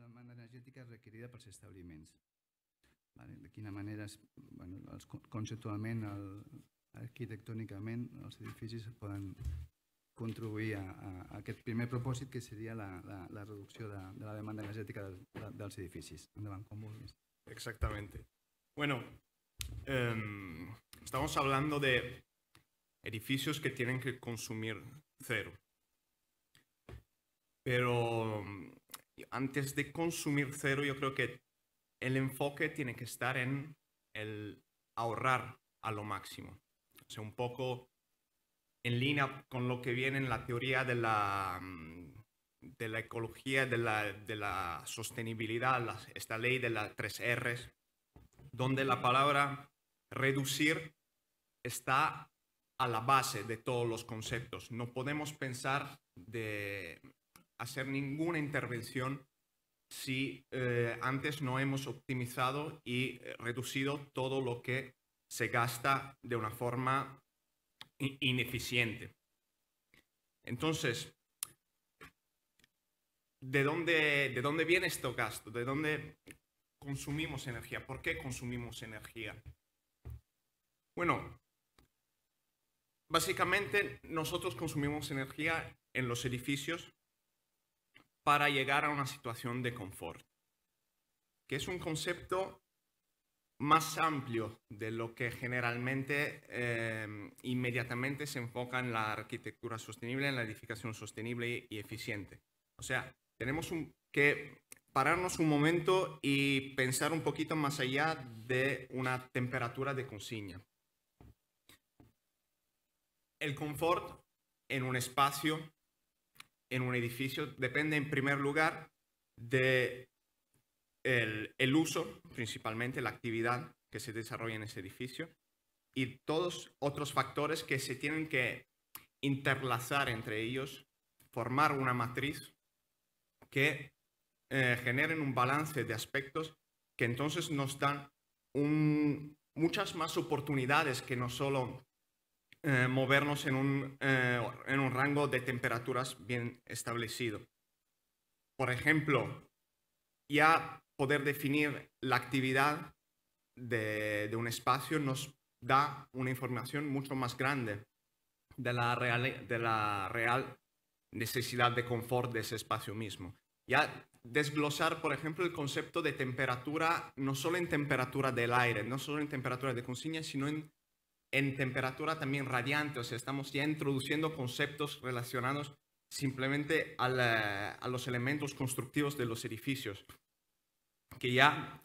demanda energètica requerida pels establiments. Vale? De quina manera, bueno, conceptualment, arquitectònicament, els edificis poden contribuir a aquest primer propòsit, que seria la reducció de la demanda energètica dels edificis. Endavant, com vulguis. Exactamente. Bueno, estamos hablando de edificios que tienen que consumir cero. Pero antes de consumir cero, yo creo que el enfoque tiene que estar en el ahorrar a lo máximo. O sea, un poco en línea con lo que viene en la teoría de la ecología, de la sostenibilidad, esta ley de las 3 Rs, donde la palabra reducir está a la base de todos los conceptos. No podemos pensar de hacer ninguna intervención si antes no hemos optimizado y reducido todo lo que se gasta de una forma ineficiente. Entonces, ¿de dónde viene este gasto? ¿De dónde consumimos energía? ¿Por qué consumimos energía? Bueno, básicamente nosotros consumimos energía en los edificios para llegar a una situación de confort, que es un concepto más amplio de lo que generalmente inmediatamente se enfoca en la arquitectura sostenible, en la edificación sostenible y eficiente. O sea, tenemos que pararnos un momento y pensar un poquito más allá de una temperatura de consigna. El confort en un espacio, en un edificio, depende en primer lugar de el uso, principalmente la actividad que se desarrolla en ese edificio, y todos otros factores que se tienen que interlazar entre ellos, formar una matriz que generen un balance de aspectos que entonces nos dan muchas más oportunidades que no solo movernos en un rango de temperaturas bien establecido. Por ejemplo, ya poder definir la actividad de un espacio nos da una información mucho más grande de la real necesidad de confort de ese espacio mismo. Ya desglosar, por ejemplo, el concepto de temperatura, no solo en temperatura del aire, no solo en temperatura de consigna, sino en temperatura también radiante. O sea, estamos ya introduciendo conceptos relacionados simplemente a los elementos constructivos de los edificios, que ya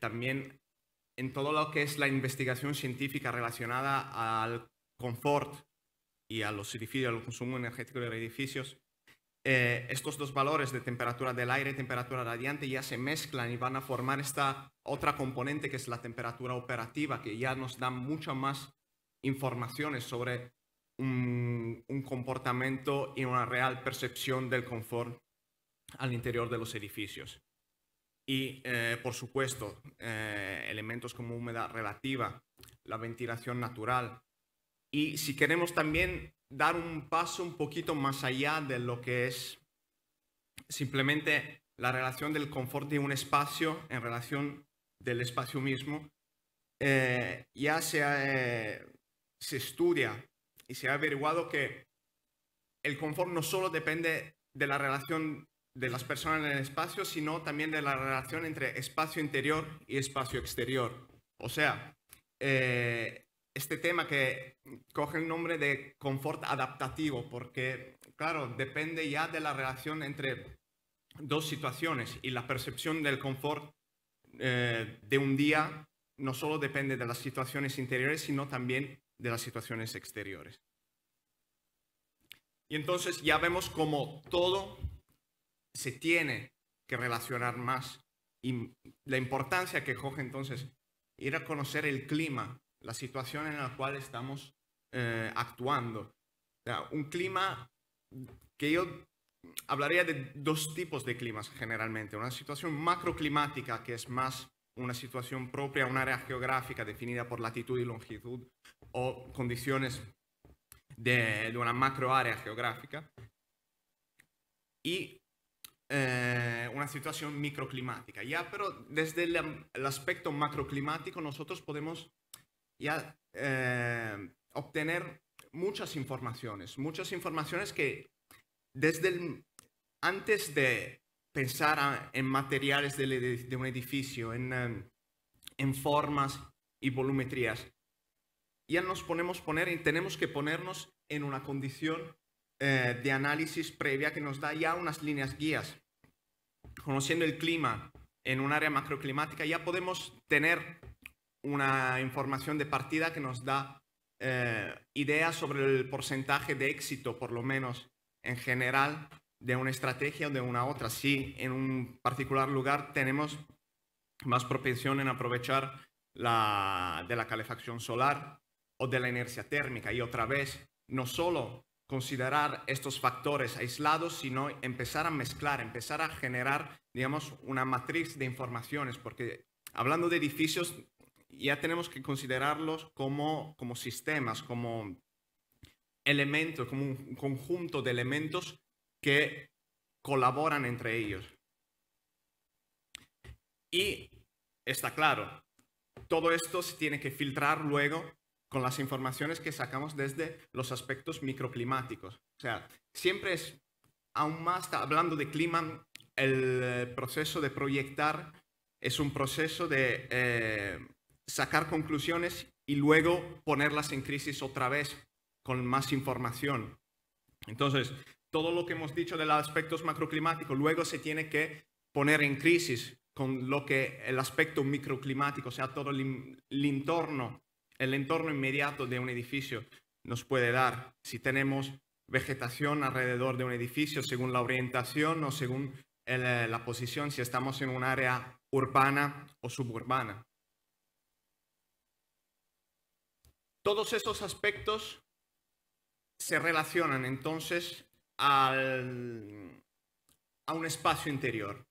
también en todo lo que es la investigación científica relacionada al confort y a los edificios, al consumo energético de los edificios, estos dos valores de temperatura del aire y temperatura radiante ya se mezclan y van a formar esta otra componente que es la temperatura operativa, que ya nos da muchas más informaciones sobre un comportamiento y una real percepción del confort al interior de los edificios. Y, por supuesto, elementos como humedad relativa, la ventilación natural. Y si queremos también dar un paso un poquito más allá de lo que es simplemente la relación del confort de un espacio en relación del espacio mismo, ya se estudia y se ha averiguado que el confort no solo depende de la relación de las personas en el espacio, sino también de la relación entre espacio interior y espacio exterior. O sea, este tema que coge el nombre de confort adaptativo, porque, claro, depende ya de la relación entre dos situaciones, y la percepción del confort de un día no solo depende de las situaciones interiores, sino también de las situaciones exteriores. Y entonces ya vemos cómo todo se tiene que relacionar más, y la importancia que coge entonces ir a conocer el clima, la situación en la cual estamos actuando. O sea, un clima que yo hablaría de dos tipos de climas generalmente. Una situación macroclimática, que es más una situación propia a un área geográfica definida por latitud y longitud, o condiciones de una macroárea geográfica. Y una situación microclimática. Ya, pero desde el aspecto macroclimático nosotros podemos ya obtener muchas informaciones que antes de pensar en materiales de un edificio, en formas y volumetrías, ya nos tenemos que ponernos en una condición de análisis previa que nos da ya unas líneas guías. Conociendo el clima en un área macroclimática, ya podemos tener una información de partida que nos da ideas sobre el porcentaje de éxito, por lo menos en general, de una estrategia o de una otra. Si en un particular lugar tenemos más propensión en aprovechar de la calefacción solar o de la inercia térmica. Y otra vez, no solo considerar estos factores aislados, sino empezar a mezclar, empezar a generar, digamos, una matriz de informaciones, porque hablando de edificios, ya tenemos que considerarlos como sistemas, como elementos, como un conjunto de elementos que colaboran entre ellos. Y está claro, todo esto se tiene que filtrar luego con las informaciones que sacamos desde los aspectos microclimáticos. O sea, siempre es, aún más hablando de clima, el proceso de proyectar es un proceso de sacar conclusiones y luego ponerlas en crisis otra vez con más información. Entonces, todo lo que hemos dicho de los aspectos macroclimáticos luego se tiene que poner en crisis con lo que el aspecto microclimático, o sea, todo el entorno inmediato de un edificio nos puede dar. Si tenemos vegetación alrededor de un edificio según la orientación o según la posición, si estamos en un área urbana o suburbana. Todos esos aspectos se relacionan entonces a un espacio interior.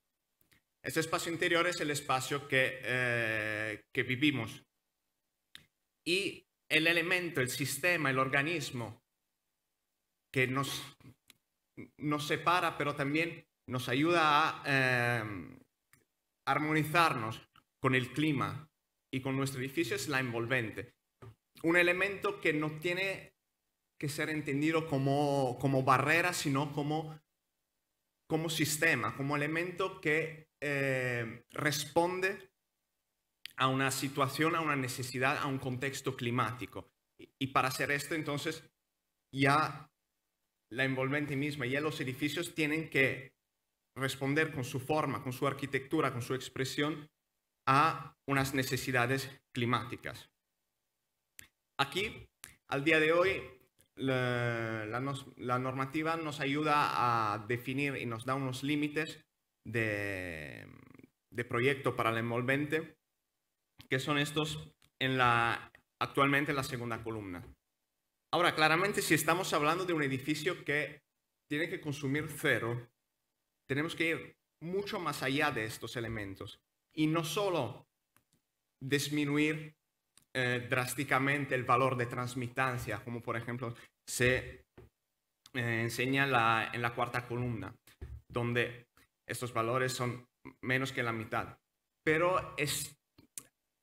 Ese espacio interior es el espacio que vivimos. Y el elemento, el sistema, el organismo que nos separa, pero también nos ayuda a armonizarnos con el clima y con nuestro edificio es la envolvente. Un elemento que no tiene que ser entendido como barrera, sino como sistema, como elemento que responde a una situación, a una necesidad, a un contexto climático. Y para hacer esto, entonces, ya la envolvente misma, ya los edificios tienen que responder con su forma, con su arquitectura, con su expresión a unas necesidades climáticas. Aquí, al día de hoy, la normativa nos ayuda a definir y nos da unos límites de proyecto para la envolvente, que son estos actualmente en la segunda columna. Ahora, claramente, si estamos hablando de un edificio que tiene que consumir cero, tenemos que ir mucho más allá de estos elementos y no solo disminuir drásticamente el valor de transmitancia, como por ejemplo se enseña en la cuarta columna, donde estos valores son menos que la mitad. Pero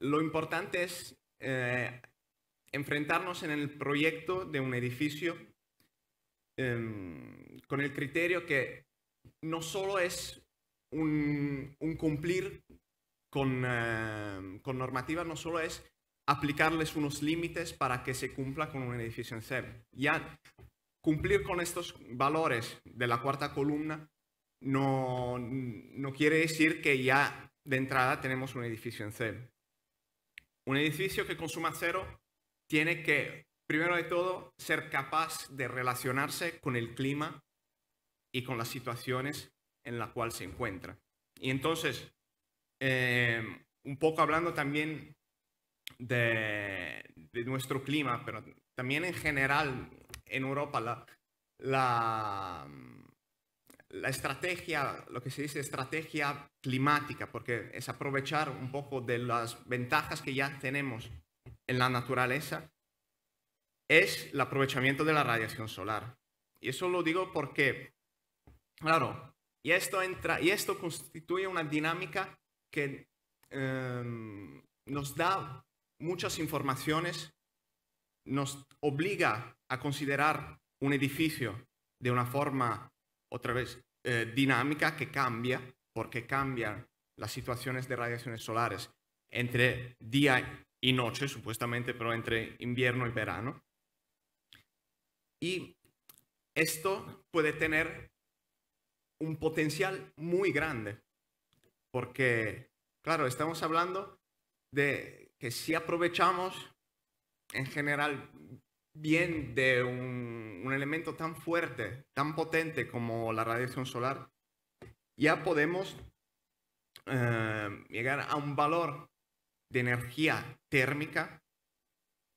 lo importante es enfrentarnos en el proyecto de un edificio con el criterio que no solo es un cumplir con normativa, no solo es aplicarles unos límites para que se cumpla con un edificio en CEP. Ya cumplir con estos valores de la cuarta columna no quiere decir que ya de entrada tenemos un edificio en CEP. Un edificio que consuma cero tiene que, primero de todo, ser capaz de relacionarse con el clima y con las situaciones en las cuales se encuentra. Y entonces, un poco hablando también de nuestro clima, pero también en general en Europa, la estrategia, lo que se dice estrategia climática, porque es aprovechar un poco de las ventajas que ya tenemos en la naturaleza, es el aprovechamiento de la radiación solar. Y eso lo digo porque, claro, Y esto constituye una dinámica que nos da muchas informaciones, nos obliga a considerar un edificio de una forma, otra vez, dinámica, que cambia, porque cambian las situaciones de radiaciones solares entre día y noche, supuestamente, pero entre invierno y verano. Y esto puede tener un potencial muy grande, porque, claro, estamos hablando de que si aprovechamos en general bien de un elemento tan fuerte, tan potente como la radiación solar, ya podemos llegar a un valor de energía térmica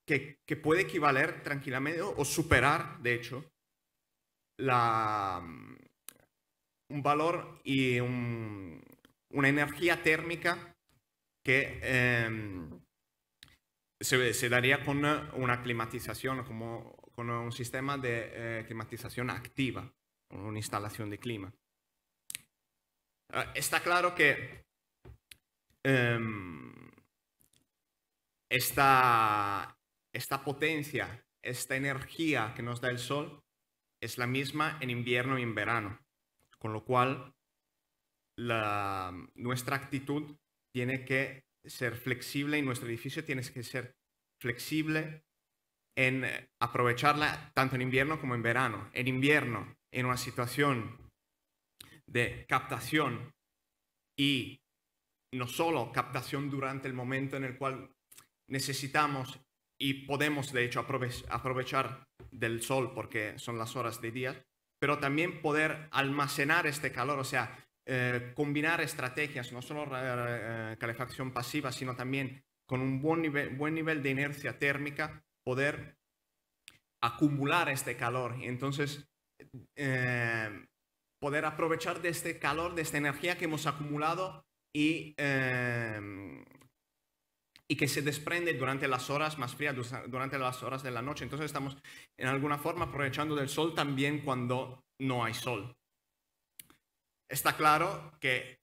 que puede equivaler tranquilamente o superar, de hecho, un valor y una energía térmica que se daría con una climatización, con un sistema de climatización activa, con una instalación de clima. Está claro que esta potencia, esta energía que nos da el sol es la misma en invierno y en verano, con lo cual nuestra actitud tiene que ser flexible y nuestro edificio tiene que ser flexible en aprovecharla tanto en invierno como en verano. En invierno, en una situación de captación y no solo captación durante el momento en el cual necesitamos y podemos de hecho aprovechar del sol porque son las horas de día, pero también poder almacenar este calor, o sea, combinar estrategias, no solo calefacción pasiva, sino también con un buen nivel de inercia térmica, poder acumular este calor y entonces poder aprovechar de este calor, de esta energía que hemos acumulado y que se desprende durante las horas más frías, durante las horas de la noche. Entonces estamos en alguna forma aprovechando del sol también cuando no hay sol. Está claro que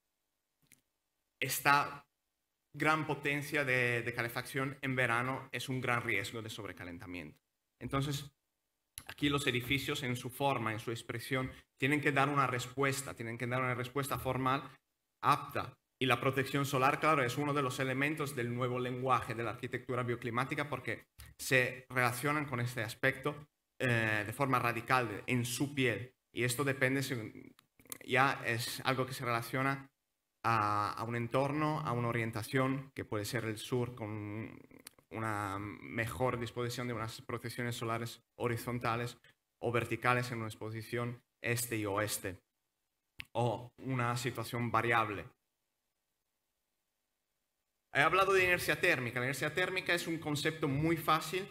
esta gran potencia de calefacción en verano es un gran riesgo de sobrecalentamiento. Entonces, aquí los edificios en su forma, en su expresión, tienen que dar una respuesta formal apta. Y la protección solar, claro, es uno de los elementos del nuevo lenguaje de la arquitectura bioclimática porque se relacionan con este aspecto de forma radical en su piel. Y esto depende, ya es algo que se relaciona a un entorno, a una orientación, que puede ser el sur con una mejor disposición de unas protecciones solares horizontales o verticales en una exposición este y oeste, o una situación variable. He hablado de inercia térmica. La inercia térmica es un concepto muy fácil,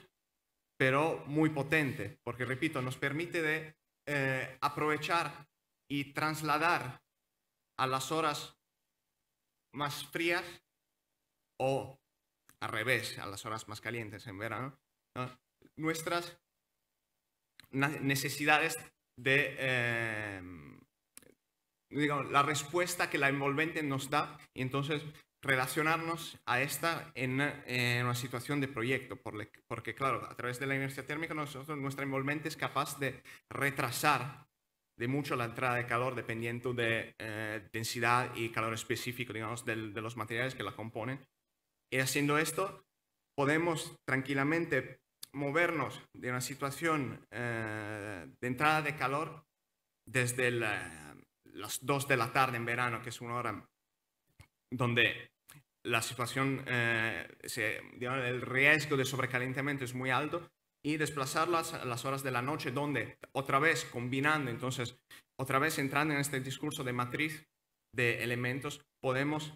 pero muy potente, porque, repito, nos permite aprovechar y trasladar a las horas más frías o al revés, a las horas más calientes en verano, ¿no?, nuestras necesidades de, digamos, la respuesta que la envolvente nos da y entonces relacionarnos a esta en una situación de proyecto, porque claro, a través de la inercia térmica nuestra envolvente es capaz de retrasar de mucho la entrada de calor dependiendo de densidad y calor específico, digamos, de los materiales que la componen. Y haciendo esto, podemos tranquilamente movernos de una situación de entrada de calor desde las 2 de la tarde en verano, que es una hora donde la situación, digamos, el riesgo de sobrecalentamiento es muy alto, y desplazarlas a las horas de la noche, donde otra vez combinando, entonces otra vez entrando en este discurso de matriz de elementos, podemos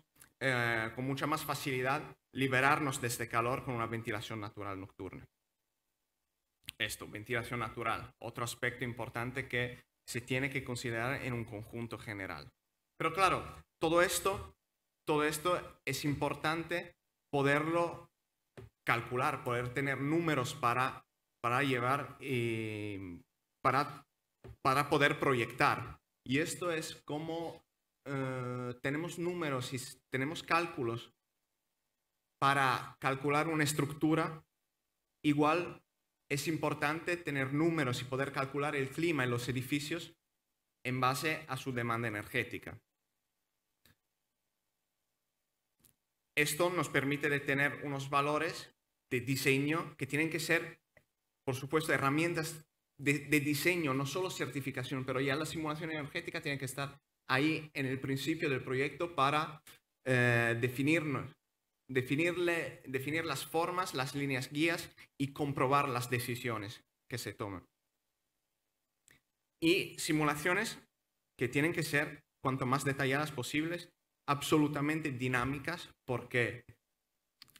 con mucha más facilidad liberarnos de este calor con una ventilación natural nocturna. Esto, ventilación natural, otro aspecto importante que se tiene que considerar en un conjunto general. Pero claro, todo esto es importante poderlo calcular, poder tener números para llevar y para poder proyectar. Y esto es como tenemos números y tenemos cálculos para calcular una estructura. Igual es importante tener números y poder calcular el clima en los edificios en base a su demanda energética. Esto nos permite de tener unos valores de diseño que tienen que ser, por supuesto, herramientas de diseño, no solo certificación, pero ya la simulación energética tiene que estar ahí en el principio del proyecto para definir las formas, las líneas guías y comprobar las decisiones que se toman. Y simulaciones que tienen que ser cuanto más detalladas posibles, absolutamente dinámicas, porque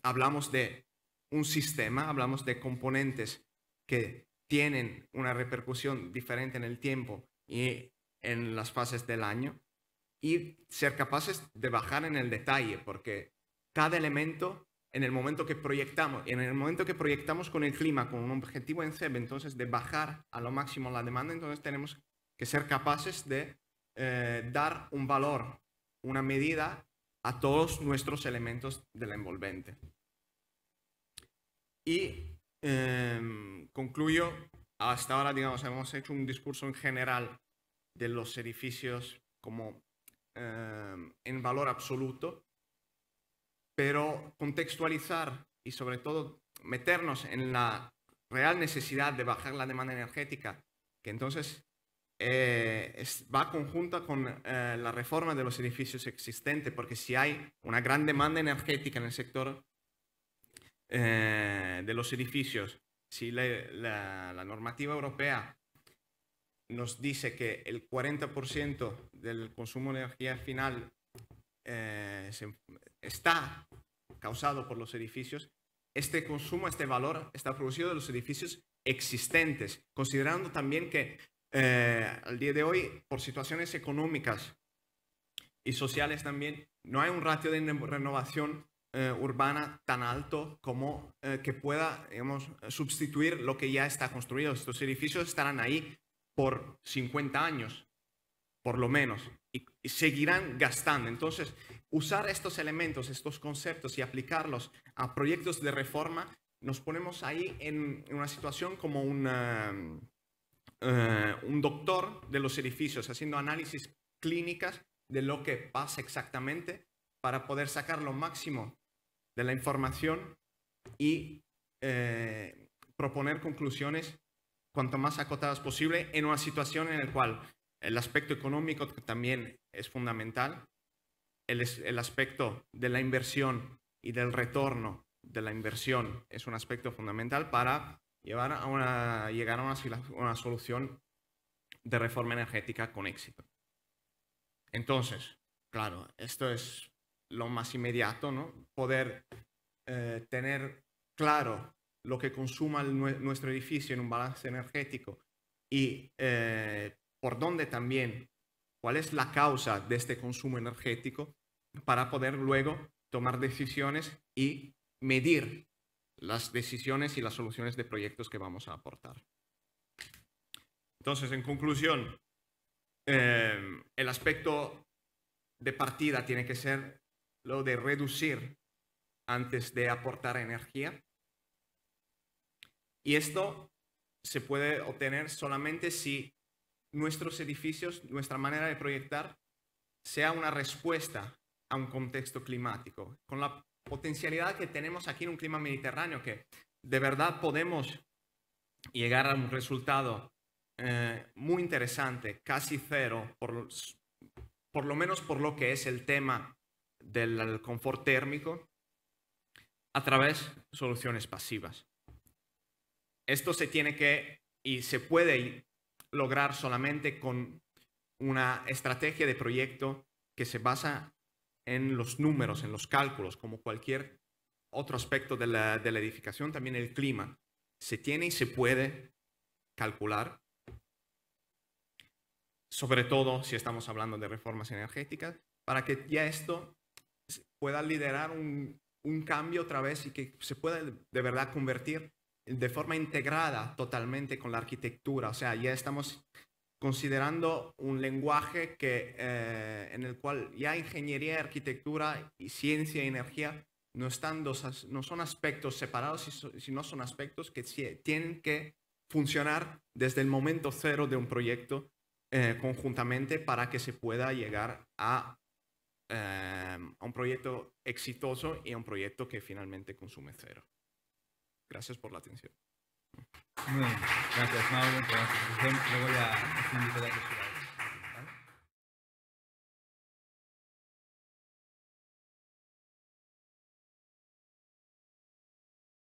hablamos de un sistema, hablamos de componentes que tienen una repercusión diferente en el tiempo y en las fases del año, y ser capaces de bajar en el detalle, porque cada elemento, en el momento que proyectamos con el clima, con un objetivo en CEB, entonces de bajar a lo máximo la demanda, entonces tenemos que ser capaces de dar un valor, una medida a todos nuestros elementos de la envolvente. Y concluyo, hasta ahora, digamos, hemos hecho un discurso en general de los edificios como en valor absoluto, pero contextualizar y sobre todo meternos en la real necesidad de bajar la demanda energética, que entonces va conjunta con la reforma de los edificios existentes, porque si hay una gran demanda energética en el sector de los edificios, si la normativa europea nos dice que el 40% del consumo de energía final está causado por los edificios, este consumo, este valor está producido de los edificios existentes, considerando también que al día de hoy, por situaciones económicas y sociales también, no hay un ratio de renovación urbana tan alto como que pueda, digamos, sustituir lo que ya está construido. Estos edificios estarán ahí por 50 años, por lo menos, y seguirán gastando. Entonces, usar estos elementos, estos conceptos y aplicarlos a proyectos de reforma, nos ponemos ahí en una situación como un doctor de los edificios, haciendo análisis clínicas de lo que pasa exactamente para poder sacar lo máximo de la información y proponer conclusiones cuanto más acotadas posible en una situación en la cual el aspecto económico también es fundamental, el aspecto de la inversión y del retorno de la inversión es un aspecto fundamental para llegar a una solución de reforma energética con éxito. Entonces, claro, esto es lo más inmediato, ¿no? Poder tener claro lo que consuma nuestro edificio en un balance energético y por dónde también, cuál es la causa de este consumo energético para poder luego tomar decisiones y medir las decisiones y las soluciones de proyectos que vamos a aportar. Entonces, en conclusión, el aspecto de partida tiene que ser lo de reducir antes de aportar energía. Y esto se puede obtener solamente si nuestros edificios, nuestra manera de proyectar, sea una respuesta a un contexto climático, con la potencialidad que tenemos aquí en un clima mediterráneo, que de verdad podemos llegar a un resultado muy interesante, casi cero, por lo menos por lo que es el tema del confort térmico, a través de soluciones pasivas. Esto se tiene que y se puede lograr solamente con una estrategia de proyecto que se basa en los números, en los cálculos, como cualquier otro aspecto de la edificación, también el clima. Se tiene y se puede calcular, sobre todo si estamos hablando de reformas energéticas, para que ya esto pueda liderar un cambio otra vez y que se pueda de verdad convertir de forma integrada totalmente con la arquitectura. O sea, ya estamos considerando un lenguaje en el cual ya ingeniería, arquitectura y ciencia y energía no son aspectos separados, sino son aspectos que tienen que funcionar desde el momento cero de un proyecto conjuntamente para que se pueda llegar a un proyecto exitoso y a un proyecto que finalmente consume cero. Gracias por la atención. Muy bien, gracias Mauro por la presentación. Luego ya os invito a la